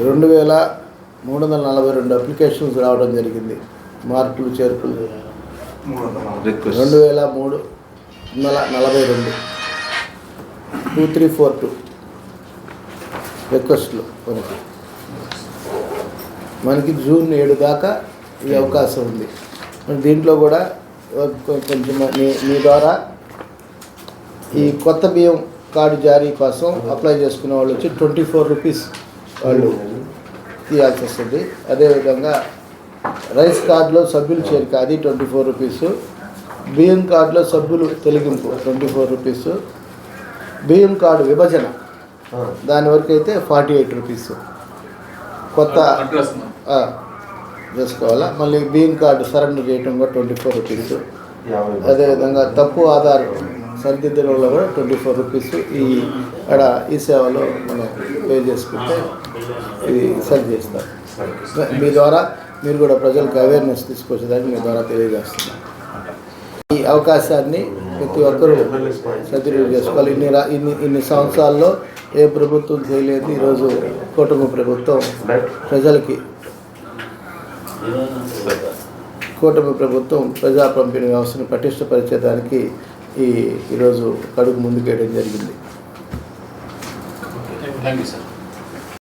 2342 applications రావడం జరిగింది. మార్పులు చేర్పులు 2342 2342 రిక్వెస్ట్లు మనకి జూన్ 7 దాకా ఈ అవకాశం ఉంది. దీంట్లో కూడా కొంచెం మీ ద్వారా ఈ కొత్త బియ్యం కార్డు జారీ కోసం అప్లై చేసుకునే వాళ్ళు వచ్చి 24 రూపీస్ వాళ్ళు తీయాల్సి వస్తుంది. అదేవిధంగా రైస్ కార్డులో సభ్యులు చేరిక అది 24 రూపీస్, బియ్యం కార్డులో సభ్యులు తొలగింపు 24 రూపీస్, బియ్యం కార్డు విభజన దాని వరకు అయితే 48 రూపీస్ కొత్త చేసుకోవాలా. మళ్ళీ బియ్యం కార్డు సరెండర్ చేయటం కూడా 24 రూపీస్. అదేవిధంగా తప్పు ఆధార్ సరిదిద్దడంలో కూడా 24 రూపీస్ ఈ సేవలో మనం పే చేసుకుంటే ఇది సరి చేస్తారు. మీ ద్వారా మీరు కూడా ప్రజలకు అవేర్నెస్ తీసుకొచ్చేదానికి మీ ద్వారా తెలియజేస్తున్నాం. ఈ అవకాశాన్ని ప్రతి ఒక్కరూ సద్వినియోగం చేసుకోవాలి. ఇన్ని సంవత్సరాల్లో ఏ ప్రభుత్వం చేయలేదు. ఈరోజు కూటమి ప్రభుత్వం ప్రజా పంపిణీ వ్యవస్థను పటిష్టపరిచేదానికి ఈరోజు అడుగు ముందుకేయడం జరిగింది. Thank you sir.